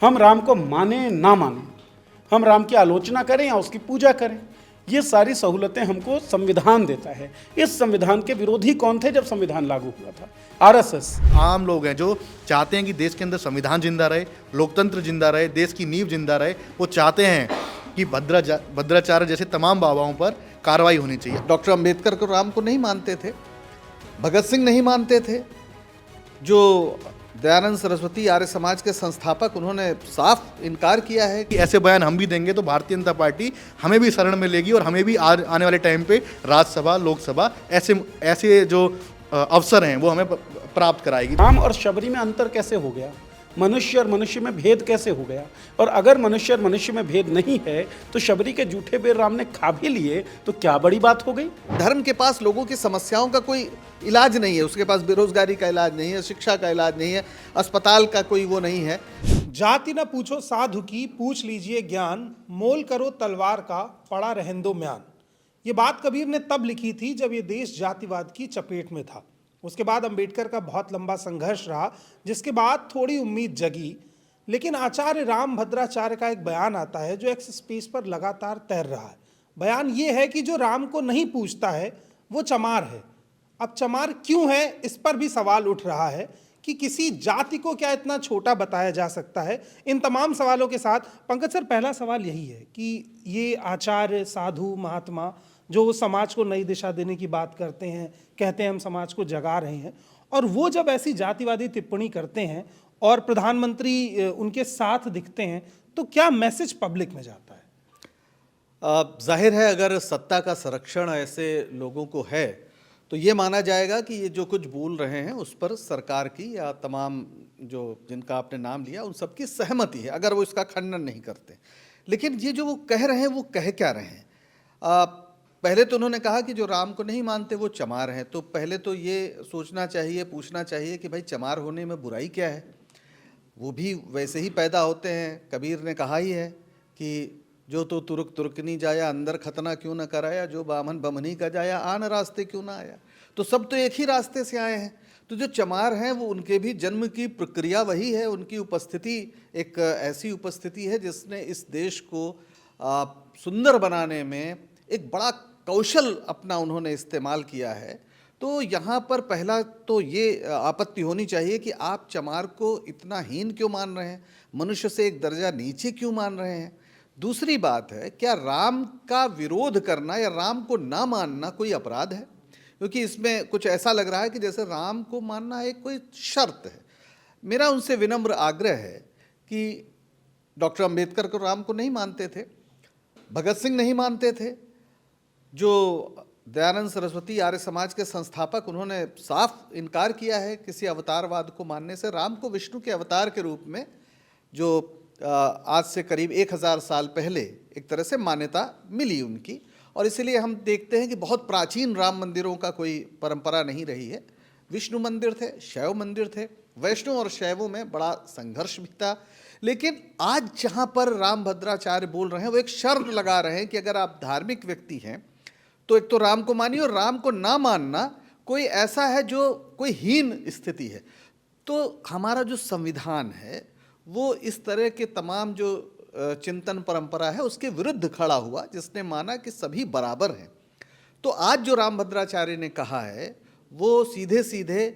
हम राम को माने ना माने, हम राम की आलोचना करें या उसकी पूजा करें, ये सारी सहूलतें हमको संविधान देता है। इस संविधान के विरोधी कौन थे जब संविधान लागू हुआ था? आरएसएस। आम लोग हैं जो चाहते हैं कि देश के अंदर संविधान जिंदा रहे, लोकतंत्र जिंदा रहे, देश की नींव जिंदा रहे। वो चाहते हैं कि भद्राचार्य जैसे तमाम बाबाओं पर कार्रवाई होनी चाहिए। डॉक्टर अंबेडकर को राम को नहीं मानते थे, भगत सिंह नहीं मानते थे, जो दयानंद सरस्वती आर्य समाज के संस्थापक, उन्होंने साफ इनकार किया है कि ऐसे बयान हम भी देंगे तो भारतीय जनता पार्टी हमें भी शरण में लेगी और हमें भी आने वाले टाइम पे राज्यसभा, लोकसभा ऐसे जो अवसर हैं वो हमें प्राप्त कराएगी। राम और शबरी में अंतर कैसे हो गया? मनुष्य और मनुष्य में भेद कैसे हो गया? और अगर मनुष्य और मनुष्य में भेद नहीं है तो शबरी के जूठे बेर राम ने खा भी लिए तो क्या बड़ी बात हो गई? धर्म के पास लोगों की समस्याओं का कोई इलाज नहीं है, उसके पास बेरोजगारी का इलाज नहीं है, शिक्षा का इलाज नहीं है, अस्पताल का कोई वो नहीं है। जाति न पूछो साधु की, पूछ लीजिए ज्ञान, मोल करो तलवार का, पड़ा रहंदो म्यान। ये बात कबीर ने तब लिखी थी जब ये देश जातिवाद की चपेट में था। उसके बाद अंबेडकर का बहुत लंबा संघर्ष रहा, जिसके बाद थोड़ी उम्मीद जगी। लेकिन आचार्य राम भद्राचार्य का एक बयान आता है जो एक्स स्पेस पर लगातार तैर रहा है। बयान ये है कि जो राम को नहीं पूछता है वो चमार है। अब चमार क्यों है, इस पर भी सवाल उठ रहा है कि किसी जाति को क्या इतना छोटा बताया जा सकता है। इन तमाम सवालों के साथ पंकज सर, पहला सवाल यही है कि ये आचार्य, साधु, महात्मा जो समाज को नई दिशा देने की बात करते हैं, कहते हैं हम समाज को जगा रहे हैं, और वो जब ऐसी जातिवादी टिप्पणी करते हैं और प्रधानमंत्री उनके साथ दिखते हैं तो क्या मैसेज पब्लिक में जाता है? जाहिर है अगर सत्ता का संरक्षण ऐसे लोगों को है तो ये माना जाएगा कि ये जो कुछ बोल रहे हैं उस पर सरकार की या तमाम जो जिनका आपने नाम लिया उन सबकी सहमति है, अगर वो इसका खंडन नहीं करते। लेकिन ये जो वो कह रहे हैं वो कह क्या रहे हैं? पहले तो उन्होंने कहा कि जो राम को नहीं मानते वो चमार हैं। तो पहले तो ये सोचना चाहिए, पूछना चाहिए कि भाई चमार होने में बुराई क्या है? वो भी वैसे ही पैदा होते हैं। कबीर ने कहा ही है कि जो तो तुर्क तुर्कनी जाया, अंदर खतना क्यों न कराया, जो बामन बमनी का जाया, आन रास्ते क्यों ना आया। तो सब तो एक ही रास्ते से आए हैं। तो जो चमार हैं वो उनके भी जन्म की प्रक्रिया वही है। उनकी उपस्थिति एक ऐसी उपस्थिति है जिसने इस देश को सुंदर बनाने में एक बड़ा कौशल अपना उन्होंने इस्तेमाल किया है। तो यहाँ पर पहला तो ये आपत्ति होनी चाहिए कि आप चमार को इतना हीन क्यों मान रहे हैं, मनुष्य से एक दर्जा नीचे क्यों मान रहे हैं। दूसरी बात है, क्या राम का विरोध करना या राम को ना मानना कोई अपराध है? क्योंकि इसमें कुछ ऐसा लग रहा है कि जैसे राम को मानना एक कोई शर्त है। मेरा उनसे विनम्र आग्रह है कि डॉक्टर अंबेडकर को राम को नहीं मानते थे, भगत सिंह नहीं मानते थे, जो दयानंद सरस्वती आर्य समाज के संस्थापक, उन्होंने साफ इनकार किया है किसी अवतारवाद को मानने से। राम को विष्णु के अवतार के रूप में जो आज से करीब 1000 साल पहले एक तरह से मान्यता मिली उनकी, और इसीलिए हम देखते हैं कि बहुत प्राचीन राम मंदिरों का कोई परंपरा नहीं रही है। विष्णु मंदिर थे, शैव मंदिर थे, वैष्णव और शैवों में बड़ा संघर्ष भी था। लेकिन आज जहाँ पर राम भद्राचार्य बोल रहे हैं वो एक शर्त लगा रहे हैं कि अगर आप धार्मिक व्यक्ति हैं तो एक तो राम को मानिए, और राम को ना मानना कोई ऐसा है जो कोई हीन स्थिति है। तो हमारा जो संविधान है वो इस तरह के तमाम जो चिंतन परंपरा है उसके विरुद्ध खड़ा हुआ, जिसने माना कि सभी बराबर हैं। तो आज जो राम भद्राचार्य ने कहा है वो सीधे सीधे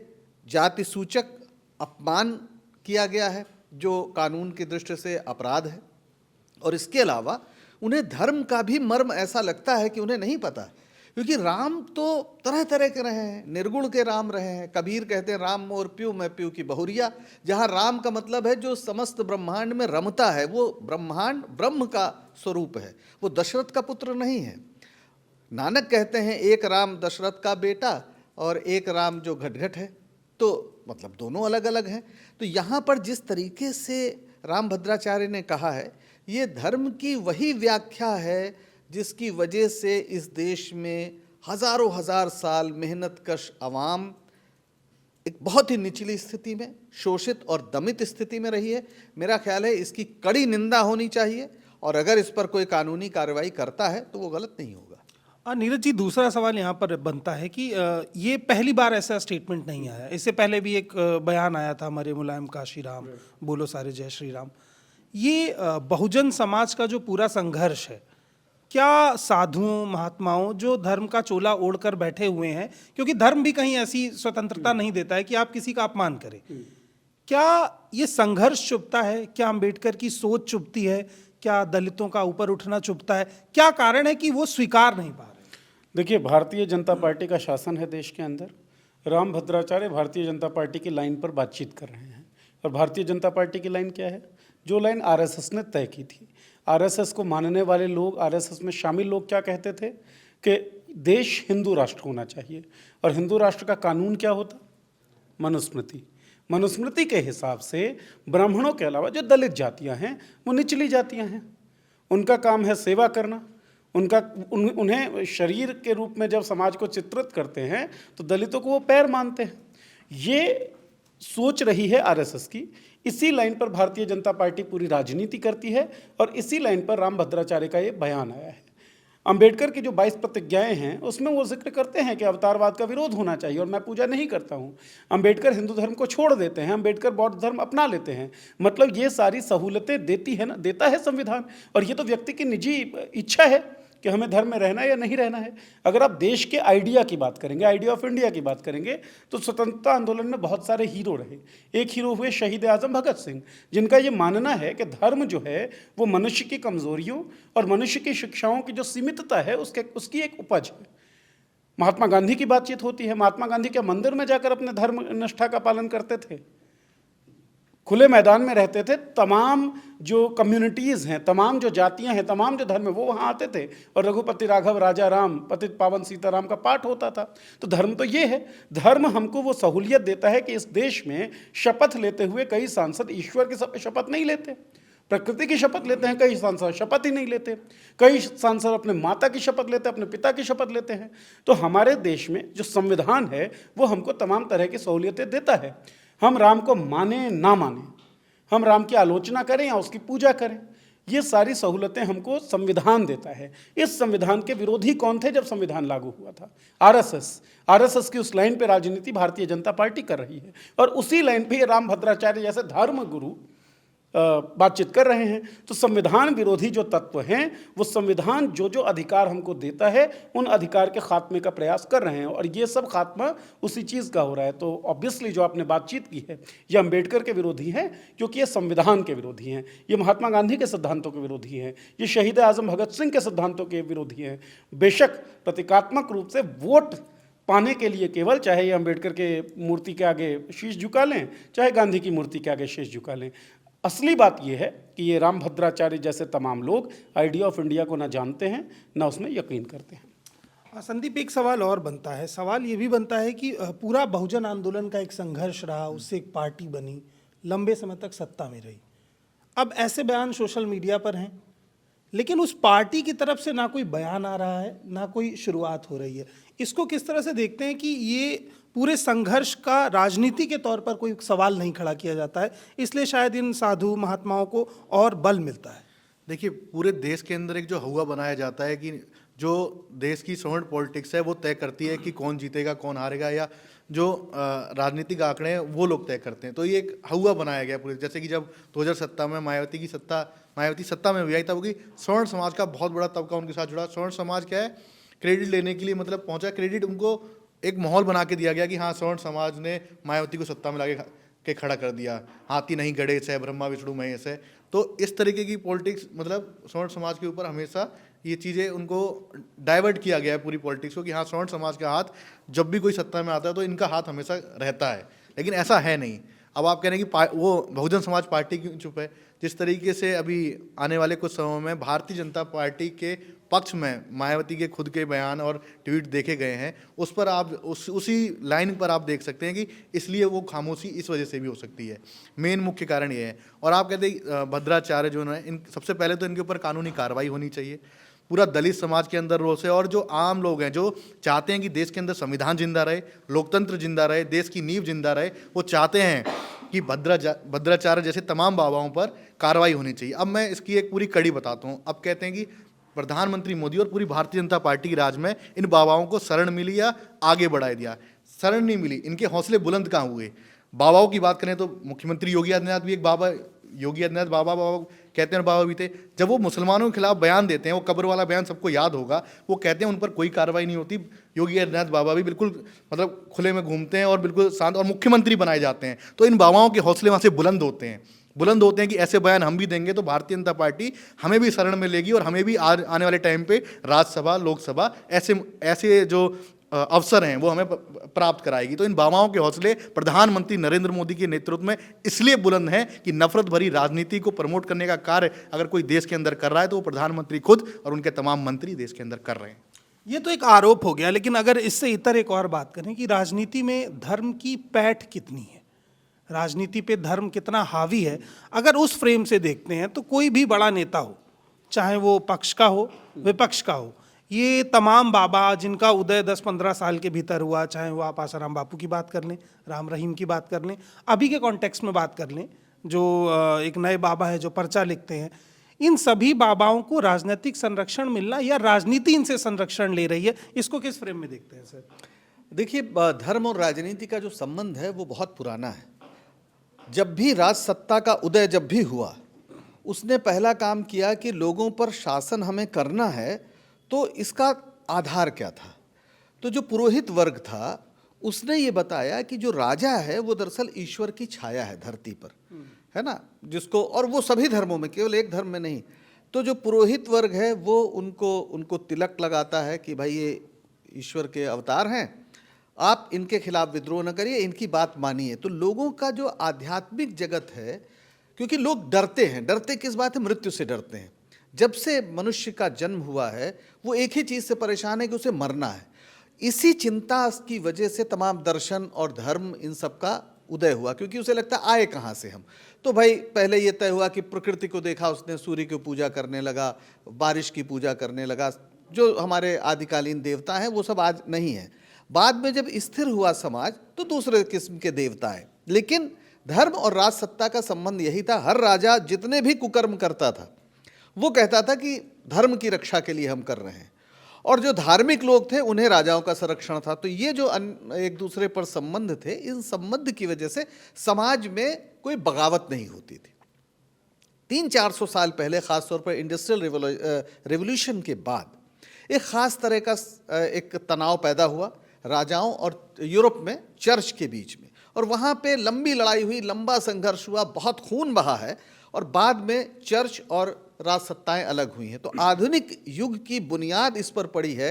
जाति सूचक अपमान किया गया है, जो कानून की दृष्टि से अपराध है। और इसके अलावा उन्हें धर्म का भी मर्म ऐसा लगता है कि उन्हें नहीं पता, क्योंकि राम तो तरह तरह के रहे हैं, निर्गुण के राम रहे हैं। कबीर कहते हैं राम मोर प्यू मैं प्यू की बहुरिया। जहाँ राम का मतलब है जो समस्त ब्रह्मांड में रमता है, वो ब्रह्मांड ब्रह्म का स्वरूप है, वो दशरथ का पुत्र नहीं है। नानक कहते हैं एक राम दशरथ का बेटा और एक राम जो घटघट है, तो मतलब दोनों अलग अलग हैं। तो यहाँ पर जिस तरीके से राम भद्राचार्य ने कहा है ये धर्म की वही व्याख्या है जिसकी वजह से इस देश में हजारों हजार साल मेहनत कश अवाम एक बहुत ही निचली स्थिति में, शोषित और दमित स्थिति में रही है। मेरा ख्याल है इसकी कड़ी निंदा होनी चाहिए, और अगर इस पर कोई कानूनी कार्रवाई करता है तो वो गलत नहीं होगा। नीरज जी, दूसरा सवाल यहाँ पर बनता है कि ये पहली बार ऐसा स्टेटमेंट नहीं आया। इससे पहले भी एक बयान आया था हमारे मुलायम काशीराम, बोलो सारे जय श्री राम। ये बहुजन समाज का जो पूरा संघर्ष है, क्या साधुओं महात्माओं जो धर्म का चोला ओढ़कर बैठे हुए हैं, क्योंकि धर्म भी कहीं ऐसी स्वतंत्रता नहीं देता है कि आप किसी का अपमान करें, क्या ये संघर्ष चुभता है? क्या अंबेडकर की सोच चुभती है? क्या दलितों का ऊपर उठना चुभता है? क्या कारण है कि वो स्वीकार नहीं पा रहे? देखिए, भारतीय जनता पार्टी का शासन है देश के अंदर। राम भद्राचार्य भारतीय जनता पार्टी की लाइन पर बातचीत कर रहे हैं, और भारतीय जनता पार्टी की लाइन क्या है? जो लाइन आरएसएस ने तय की थी। आरएसएस को मानने वाले लोग, आरएसएस में शामिल लोग क्या कहते थे कि देश हिंदू राष्ट्र होना चाहिए, और हिंदू राष्ट्र का कानून क्या होता? मनुस्मृति। मनुस्मृति के हिसाब से ब्राह्मणों के अलावा जो दलित जातियां हैं वो निचली जातियां हैं, उनका काम है सेवा करना। उन्हें शरीर के रूप में जब समाज को चित्रित करते हैं तो दलितों को वो पैर मानते हैं। ये सोच रही है आरएसएस की। इसी लाइन पर भारतीय जनता पार्टी पूरी राजनीति करती है, और इसी लाइन पर राम भद्राचार्य का ये बयान आया है। अंबेडकर की जो 22 प्रतिज्ञाएं हैं उसमें वो जिक्र करते हैं कि अवतारवाद का विरोध होना चाहिए, और मैं पूजा नहीं करता हूँ। अंबेडकर हिंदू धर्म को छोड़ देते हैं, अंबेडकर बौद्ध धर्म अपना लेते हैं। मतलब ये सारी सहूलतें देता है संविधान, और ये तो व्यक्ति की निजी इच्छा है कि हमें धर्म में रहना है या नहीं रहना है। अगर आप देश के आइडिया की बात करेंगे, आइडिया ऑफ इंडिया की बात करेंगे, तो स्वतंत्रता आंदोलन में बहुत सारे हीरो रहे। एक हीरो हुए शहीद आजम भगत सिंह, जिनका ये मानना है कि धर्म जो है वो मनुष्य की कमजोरियों और मनुष्य की शिक्षाओं की जो सीमितता है उसकी एक उपज है। महात्मा गांधी की बातचीत होती है। महात्मा गांधी क्या मंदिर में जाकर अपने धर्म निष्ठा का पालन करते थे? खुले मैदान में रहते थे। तमाम जो कम्युनिटीज़ हैं, तमाम जो जातियां हैं, तमाम जो धर्म है, वो वहाँ आते थे, और रघुपति राघव राजा राम पतित पावन सीताराम का पाठ होता था। तो धर्म तो ये है। धर्म हमको वो सहूलियत देता है कि इस देश में शपथ लेते हुए कई सांसद ईश्वर की शपथ नहीं लेते, प्रकृति की शपथ लेते हैं। कई सांसद शपथ ही नहीं लेते। कई सांसद अपने माता की शपथ लेते हैं, अपने पिता की शपथ लेते हैं। तो हमारे देश में जो संविधान है वो हमको तमाम तरह की सहूलियतें देता है। हम राम को माने ना माने, हम राम की आलोचना करें या उसकी पूजा करें, ये सारी सहूलतें हमको संविधान देता है। इस संविधान के विरोधी कौन थे जब संविधान लागू हुआ था? आरएसएस की उस लाइन पे राजनीति भारतीय जनता पार्टी कर रही है, और उसी लाइन पे ये राम भद्राचार्य जैसे धर्म गुरु बातचीत कर रहे हैं। तो संविधान विरोधी जो तत्व हैं वो संविधान जो अधिकार हमको देता है उन अधिकार के खात्मे का प्रयास कर रहे हैं, और ये सब खात्मा उसी चीज़ का हो रहा है। तो ऑब्वियसली जो आपने बातचीत की है ये अंबेडकर के विरोधी हैं, क्योंकि ये संविधान के विरोधी हैं, ये महात्मा गांधी के सिद्धांतों के विरोधी हैं, ये शहीद आजम भगत सिंह के सिद्धांतों के विरोधी हैं। बेशक प्रतीकात्मक रूप से वोट पाने के लिए केवल, चाहे ये अंबेडकर के मूर्ति के आगे शीश झुका लें, चाहे गांधी की मूर्ति के आगे शीश झुका लें, असली बात यह है कि ये राम भद्राचार्य जैसे तमाम लोग आइडिया ऑफ इंडिया को ना जानते हैं ना उसमें यकीन करते हैं। संदीप, एक सवाल और बनता है। सवाल ये भी बनता है कि पूरा बहुजन आंदोलन का एक संघर्ष रहा, उससे एक पार्टी बनी, लंबे समय तक सत्ता में रही। अब ऐसे बयान सोशल मीडिया पर हैं, लेकिन उस पार्टी की तरफ से ना कोई बयान आ रहा है, ना कोई शुरुआत हो रही है। इसको किस तरह से देखते हैं कि ये पूरे संघर्ष का राजनीति के तौर पर कोई सवाल नहीं खड़ा किया जाता है, इसलिए शायद इन साधु महात्माओं को और बल मिलता है? देखिए, पूरे देश के अंदर एक जो हुआ बनाया जाता है कि जो देश की सौंड पॉलिटिक्स है वो तय करती है कि कौन जीतेगा कौन हारेगा, या जो राजनीतिक आंकड़े हैं वो लोग तय करते हैं। तो ये एक हुआ बनाया गया पूरे, जैसे कि जब 2017 में मायावती सत्ता में हुई आई, तब कि स्वर्ण समाज का बहुत बड़ा तबका उनके साथ जुड़ा। स्वर्ण समाज क्या है, क्रेडिट लेने के लिए मतलब पहुंचा, क्रेडिट उनको एक माहौल बना के दिया गया कि हाँ स्वर्ण समाज ने मायावती को सत्ता में लाके के खड़ा कर दिया, हाथी नहीं गणेश है, ब्रह्मा विष्णु महेश है। तो इस तरीके की पॉलिटिक्स, मतलब स्वर्ण समाज के ऊपर हमेशा ये चीज़ें उनको डाइवर्ट किया गया है पूरी पॉलिटिक्स को, कि हाँ स्वर्ण समाज का हाथ जब भी कोई सत्ता में आता है तो इनका हाथ हमेशा रहता है, लेकिन ऐसा है नहीं। अब आप कह रहे हैं कि वो बहुजन समाज पार्टी क्यों चुप है? जिस तरीके से अभी आने वाले कुछ समय में भारतीय जनता पार्टी के पक्ष में मायावती के खुद के बयान और ट्वीट देखे गए हैं, उस पर आप उसी लाइन पर आप देख सकते हैं कि इसलिए वो खामोशी इस वजह से भी हो सकती है। मेन मुख्य कारण ये है। और आप कहते हैं भद्राचार्य जो है, इन सबसे पहले तो इनके ऊपर कानूनी कार्रवाई होनी चाहिए। पूरा दलित समाज के अंदर रोष है, और जो आम लोग हैं जो चाहते हैं कि देश के अंदर संविधान जिंदा रहे, लोकतंत्र जिंदा रहे, देश की नींव जिंदा रहे, वो चाहते हैं कि भद्राचार्य जैसे तमाम बाबाओं पर कार्रवाई होनी चाहिए। अब मैं इसकी एक पूरी कड़ी बताता हूँ। अब कहते हैं कि प्रधानमंत्री मोदी और पूरी भारतीय जनता पार्टी के राज में इन बाबाओं को शरण मिली या आगे बढ़ा दिया। शरण नहीं मिली, इनके हौसले बुलंद कहाँ हुए? बाबाओं की बात करें तो मुख्यमंत्री योगी आदित्यनाथ भी एक बाबा योगी आदित्यनाथ बाबा बाबा कहते हैं, बाबा भी थे, जब वो मुसलमानों के खिलाफ बयान देते हैं, वो कब्र वाला बयान सबको याद होगा, वो कहते हैं उन पर कोई कार्रवाई नहीं होती। योगी आदित्यनाथ बाबा भी बिल्कुल मतलब खुले में घूमते हैं और बिल्कुल शांत, और मुख्यमंत्री बनाए जाते हैं। तो इन बाबाओं के हौसले वहाँ से बुलंद होते हैं कि ऐसे बयान हम भी देंगे तो भारतीय जनता पार्टी हमें भी शरण में लेगी और हमें भी आने वाले टाइम पे राज्यसभा, लोकसभा ऐसे जो अवसर हैं वो हमें प्राप्त कराएगी। तो इन बाबाओं के हौसले प्रधानमंत्री नरेंद्र मोदी के नेतृत्व में इसलिए बुलंद हैं कि नफरत भरी राजनीति को प्रमोट करने का कार्य अगर कोई देश के अंदर कर रहा है तो वो प्रधानमंत्री खुद और उनके तमाम मंत्री देश के अंदर कर रहे हैं। ये तो एक आरोप हो गया, लेकिन अगर इससे इतर एक और बात करें कि राजनीति में धर्म की पैठ कितनी है, राजनीति पे धर्म कितना हावी है, अगर उस फ्रेम से देखते हैं तो कोई भी बड़ा नेता हो, चाहे वो पक्ष का हो विपक्ष का हो, ये तमाम बाबा जिनका उदय 10-15 साल के भीतर हुआ, चाहे वो आप आसाराम बापू की बात कर लें, राम रहीम की बात कर लें, अभी के कॉन्टेक्स्ट में बात कर लें जो एक नए बाबा है जो पर्चा लिखते हैं, इन सभी बाबाओं को राजनीतिक संरक्षण मिलना या राजनीति इनसे संरक्षण ले रही है, इसको किस फ्रेम में देखते हैं सर? देखिए, धर्म और राजनीति का जो संबंध है वो बहुत पुराना है। जब भी राज सत्ता का उदय जब भी हुआ, उसने पहला काम किया कि लोगों पर शासन हमें करना है, तो इसका आधार क्या था? तो जो पुरोहित वर्ग था उसने ये बताया कि जो राजा है वो दरअसल ईश्वर की छाया है धरती पर, है ना, जिसको, और वो सभी धर्मों में, केवल एक धर्म में नहीं। तो जो पुरोहित वर्ग है वो उनको तिलक लगाता है कि भाई ये ईश्वर के अवतार हैं, आप इनके खिलाफ विद्रोह न करिए, इनकी बात मानिए। तो लोगों का जो आध्यात्मिक जगत है, क्योंकि लोग डरते हैं, डरते किस बात है? मृत्यु से डरते हैं। जब से मनुष्य का जन्म हुआ है वो एक ही चीज़ से परेशान है कि उसे मरना है। इसी चिंता की वजह से तमाम दर्शन और धर्म इन सब का उदय हुआ, क्योंकि उसे लगता है आए कहाँ से हम। तो भाई पहले ये तय हुआ कि प्रकृति को देखा उसने, सूर्य की पूजा करने लगा, बारिश की पूजा करने लगा, जो हमारे आदिकालीन देवता हैं वो सब आज नहीं है। बाद में जब स्थिर हुआ समाज तो दूसरे किस्म के देवता है। लेकिन धर्म और राज सत्ता का संबंध यही था। हर राजा जितने भी कुकर्म करता था वो कहता था कि धर्म की रक्षा के लिए हम कर रहे हैं, और जो धार्मिक लोग थे उन्हें राजाओं का संरक्षण था। तो ये जो एक दूसरे पर संबंध थे, इन संबंध की वजह से समाज में कोई बगावत नहीं होती थी। 300-400 साल पहले, खासतौर पर इंडस्ट्रियल रेवोल्यूशन के बाद एक खास तरह का एक तनाव पैदा हुआ राजाओं और यूरोप में चर्च के बीच में, और वहाँ पे लंबी लड़ाई हुई, लंबा संघर्ष हुआ, बहुत खून बहा है, और बाद में चर्च और राज सत्ताएं अलग हुई हैं। तो आधुनिक युग की बुनियाद इस पर पड़ी है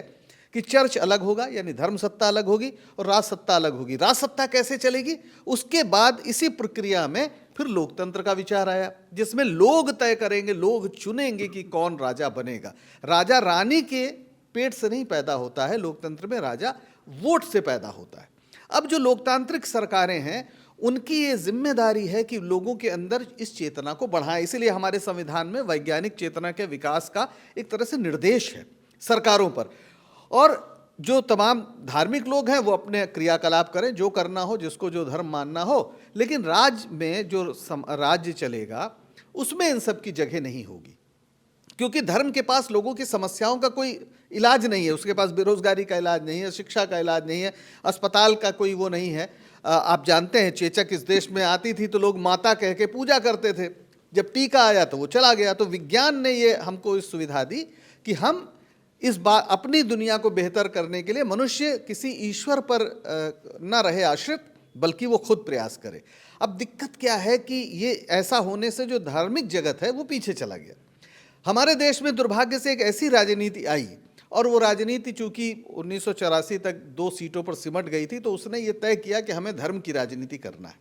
कि चर्च अलग होगा, यानी धर्म सत्ता अलग होगी, और राज सत्ता अलग होगी। राज सत्ता कैसे चलेगी? उसके बाद इसी प्रक्रिया में फिर लोकतंत्र का विचार आया, जिसमें लोग तय करेंगे, लोग चुनेंगे कि कौन राजा बनेगा। राजा रानी के पेट से नहीं पैदा होता है, लोकतंत्र में राजा वोट से पैदा होता है। अब जो लोकतांत्रिक सरकारें हैं उनकी ये जिम्मेदारी है कि लोगों के अंदर इस चेतना को बढ़ाएं। इसीलिए हमारे संविधान में वैज्ञानिक चेतना के विकास का एक तरह से निर्देश है सरकारों पर, और जो तमाम धार्मिक लोग हैं वो अपने क्रियाकलाप करें, जो करना हो, जिसको जो धर्म मानना हो, लेकिन राज्य में जो राज्य चलेगा उसमें इन सब की जगह नहीं होगी, क्योंकि धर्म के पास लोगों की समस्याओं का कोई इलाज नहीं है। उसके पास बेरोजगारी का इलाज नहीं है, शिक्षा का इलाज नहीं है, अस्पताल का कोई वो नहीं है। आप जानते हैं चेचक इस देश में आती थी तो लोग माता कह के पूजा करते थे, जब टीका आया तो वो चला गया। तो विज्ञान ने ये हमको इस सुविधा दी कि हम इस बात अपनी दुनिया को बेहतर करने के लिए मनुष्य किसी ईश्वर पर न रहे आश्रित, बल्कि वो खुद प्रयास करे। अब दिक्कत क्या है कि ये ऐसा होने से जो धार्मिक जगत है वो पीछे चला गया। हमारे देश में दुर्भाग्य से एक ऐसी राजनीति आई, और वो राजनीति चूंकि 1984 तक 2 सीटों पर सिमट गई थी, तो उसने ये तय किया कि हमें धर्म की राजनीति करना है।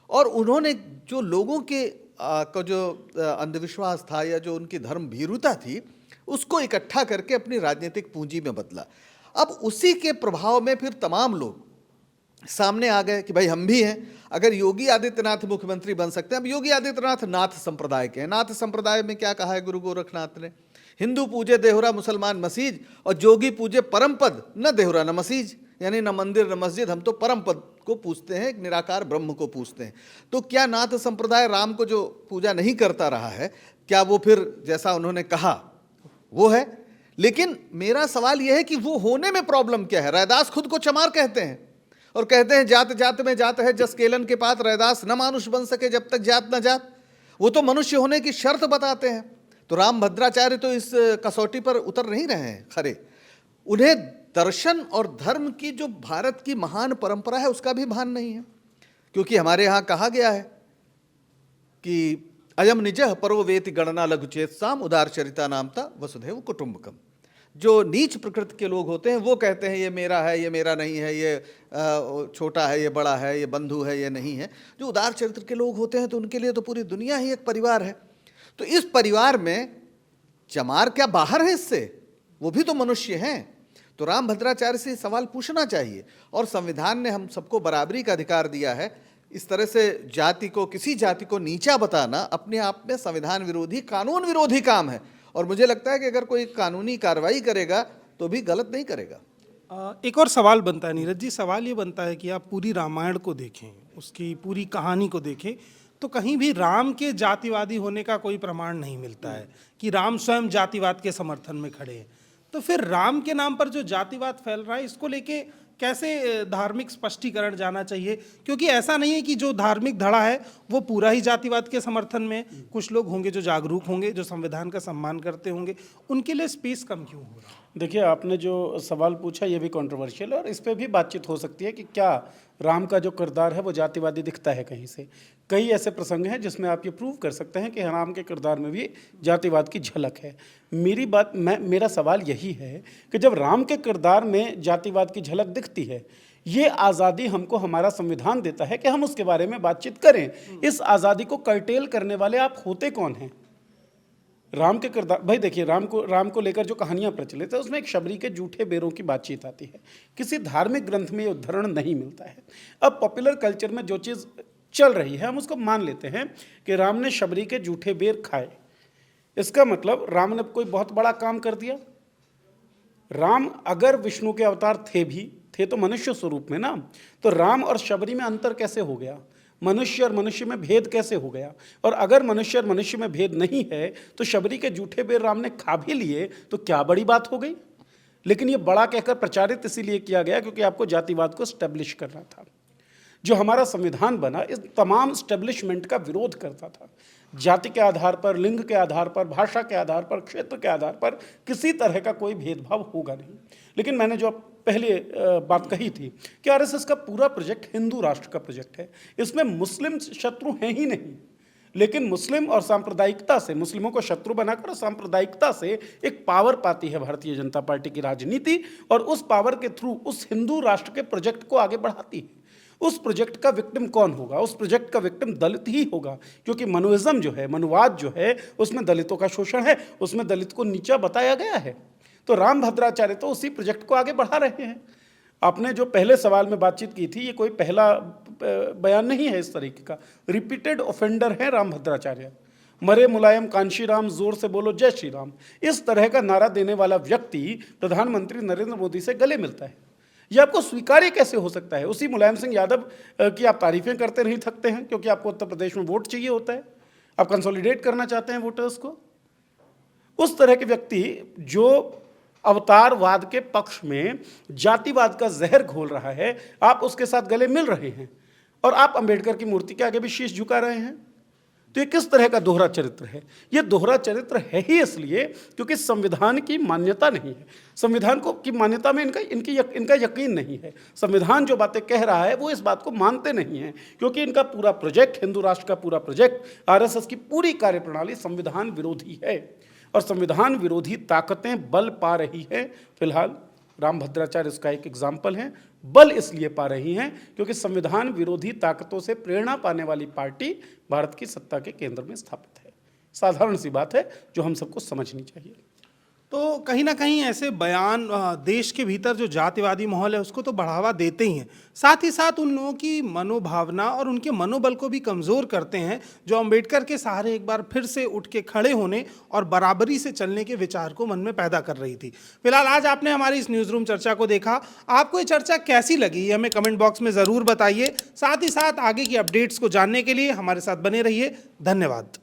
और उन्होंने जो लोगों के का जो अंधविश्वास था या जो उनकी धर्म भीरुता थी, उसको इकट्ठा करके अपनी राजनीतिक पूंजी में बदला। अब उसी के प्रभाव में फिर तमाम लोग सामने आ गए कि भाई हम भी हैं, अगर योगी आदित्यनाथ मुख्यमंत्री बन सकते हैं। अब योगी आदित्यनाथ नाथ संप्रदाय के हैं। नाथ संप्रदाय में क्या कहा है गुरु गोरखनाथ ने? हिंदू पूजे देहुरा मुसलमान मसीज, और जोगी पूजे परम पद, न देहुरा न मसीज, यानी न मंदिर न मस्जिद, हम तो परम पद को पूछते हैं, निराकार ब्रह्म को पूछते हैं। तो क्या नाथ संप्रदाय राम को जो पूजा नहीं करता रहा है, क्या वो फिर जैसा उन्होंने कहा वो है? लेकिन मेरा सवाल यह है कि वो होने में प्रॉब्लम क्या है? रैदास खुद को चमार कहते हैं और कहते हैं जात जात में जात है, जस केलन के पात रैदास न मानुष बन सके जब तक जात न जात। वो तो मनुष्य होने की शर्त बताते हैं। तो राम भद्राचार्य तो इस कसौटी पर उतर नहीं रहे हैं खरे। उन्हें दर्शन और धर्म की जो भारत की महान परंपरा है उसका भी भान नहीं है, क्योंकि हमारे यहाँ कहा गया है कि अयम निजः परो वेति गणना लघुचेत साम उदार चरिता नामता वसुधैव कुटुंबकम। जो नीच प्रकृति के लोग होते हैं वो कहते हैं ये मेरा है, ये मेरा नहीं है, ये छोटा है, ये बड़ा है, ये बंधु है, ये नहीं है। जो उदार चरित्र के लोग होते हैं तो उनके लिए तो पूरी दुनिया ही एक परिवार है। तो इस परिवार में चमार क्या बाहर है इससे? वो भी तो मनुष्य हैं। तो राम भद्राचार्य से सवाल पूछना चाहिए। और संविधान ने हम सबको बराबरी का अधिकार दिया है। इस तरह से जाति को, किसी जाति को नीचा बताना अपने आप में संविधान विरोधी, कानून विरोधी काम है। और मुझे लगता है कि अगर कोई कानूनी कार्रवाई करेगा तो भी गलत नहीं करेगा। एक और सवाल बनता है नीरज जी, सवाल ये बनता है कि आप पूरी रामायण को देखें, उसकी पूरी कहानी को देखें, तो कहीं भी राम के जातिवादी होने का कोई प्रमाण नहीं मिलता है कि राम स्वयं जातिवाद के समर्थन में खड़े हैं। तो फिर राम के नाम पर जो जातिवाद फैल रहा है, इसको लेके कैसे धार्मिक स्पष्टीकरण जाना चाहिए? क्योंकि ऐसा नहीं है कि जो धार्मिक धड़ा है वो पूरा ही जातिवाद के समर्थन में। कुछ लोग होंगे जो जागरूक होंगे, जो संविधान का सम्मान करते होंगे, उनके लिए स्पेस कम क्यों हो रहा है? देखिए, आपने जो सवाल पूछा ये भी कंट्रोवर्शियल है और इस पे भी बातचीत हो सकती है कि क्या राम का जो किरदार है वो जातिवादी दिखता है कहीं से। कई ऐसे प्रसंग हैं जिसमें आप ये प्रूव कर सकते हैं कि राम के किरदार में भी जातिवाद की झलक है। मेरा सवाल यही है कि जब राम के किरदार में जातिवाद की झलक दिखती है, ये आज़ादी हमको हमारा संविधान देता है कि हम उसके बारे में बातचीत करें। इस आज़ादी को कर्टेल करने वाले आप होते कौन हैं? राम के किरदार, भाई देखिए, राम को लेकर जो कहानियां प्रचलित है उसमें एक शबरी के जूठे बेरों की बातचीत आती है। किसी धार्मिक ग्रंथ में ये उद्धरण नहीं मिलता है। अब पॉपुलर कल्चर में जो चीज़ चल रही है हम उसको मान लेते हैं कि राम ने शबरी के जूठे बेर खाए। इसका मतलब राम ने कोई बहुत बड़ा काम कर दिया। राम अगर विष्णु के अवतार थे तो मनुष्य स्वरूप में ना, तो राम और शबरी में अंतर कैसे हो गया? मनुष्य और मनुष्य में भेद कैसे हो गया? और अगर मनुष्य और मनुष्य में भेद नहीं है तो शबरी के जूठे बेर राम ने खा भी लिए तो क्या बड़ी बात हो गई? लेकिन ये बड़ा कहकर प्रचारित इसीलिए किया गया क्योंकि आपको जातिवाद को स्टैब्लिश करना था। जो हमारा संविधान बना इस तमाम स्टैब्लिशमेंट का विरोध करता था। जाति के आधार पर, लिंग के आधार पर, भाषा के आधार पर, क्षेत्र के आधार पर किसी तरह का कोई भेदभाव होगा नहीं। लेकिन मैंने जो पहले बात कही थी कि आरएसएस का पूरा प्रोजेक्ट हिंदू राष्ट्र का प्रोजेक्ट है। इसमें मुस्लिम शत्रु हैं ही नहीं, लेकिन मुस्लिम और सांप्रदायिकता से, मुस्लिमों को शत्रु बनाकर और सांप्रदायिकता से एक पावर पाती है भारतीय जनता पार्टी की राजनीति, और उस पावर के थ्रू उस हिंदू राष्ट्र के प्रोजेक्ट को आगे बढ़ाती है। उस प्रोजेक्ट का विक्टिम कौन होगा? उस प्रोजेक्ट का विक्टिम दलित ही होगा, क्योंकि मनुइज्म जो है, मनुवाद जो है, उसमें दलितों का शोषण है, उसमें दलित को नीचा बताया गया है। तो राम भद्राचार्य तो उसी प्रोजेक्ट को आगे बढ़ा रहे हैं। आपने जो पहले सवाल में बातचीत की थी, ये कोई पहला बयान नहीं है इस तरीके का। रिपीटेड ऑफेंडर है राम भद्राचार्य। मरे मुलायम कांशी राम, जोर से बोलो जय श्री राम, इस तरह का नारा देने वाला व्यक्ति प्रधानमंत्री नरेंद्र मोदी से गले मिलता है। ये आपको स्वीकार्य कैसे हो सकता है? उसी मुलायम सिंह यादव की आप तारीफें करते नहीं थकते हैं, क्योंकि आपको उत्तर प्रदेश में वोट चाहिए होता है, आप कंसोलिडेट करना चाहते हैं वोटर्स को। उस तरह के व्यक्ति जो अवतारवाद के पक्ष में जातिवाद का जहर घोल रहा है, आप उसके साथ गले मिल रहे हैं और आप अंबेडकर की मूर्ति के आगे भी शीश झुका रहे हैं। तो ये किस तरह का दोहरा चरित्र है? ये दोहरा चरित्र है ही इसलिए क्योंकि संविधान की मान्यता नहीं है। संविधान को की मान्यता में इनका यकीन नहीं है। संविधान जो बातें कह रहा है वो इस बात को मानते नहीं हैं, क्योंकि इनका पूरा प्रोजेक्ट, हिंदू राष्ट्र का पूरा प्रोजेक्ट, आरएसएस की पूरी कार्यप्रणाली संविधान विरोधी है और संविधान विरोधी ताकतें बल पा रही है। फिलहाल राम भद्राचार्य इसका एक एग्जाम्पल है। बल इसलिए पा रही हैं क्योंकि संविधान विरोधी ताकतों से प्रेरणा पाने वाली पार्टी भारत की सत्ता के केंद्र में स्थापित है। साधारण सी बात है जो हम सबको समझनी चाहिए। तो कहीं ना कहीं ऐसे बयान देश के भीतर जो जातिवादी माहौल है उसको तो बढ़ावा देते ही हैं, साथ ही साथ उन लोगों की मनोभावना और उनके मनोबल को भी कमज़ोर करते हैं जो अंबेडकर के सहारे एक बार फिर से उठ के खड़े होने और बराबरी से चलने के विचार को मन में पैदा कर रही थी। फिलहाल आज आपने हमारी इस न्यूज़ रूम चर्चा को देखा। आपको ये चर्चा कैसी लगी ये हमें कमेंट बॉक्स में ज़रूर बताइए। साथ ही साथ आगे की अपडेट्स को जानने के लिए हमारे साथ बने रहिए। धन्यवाद।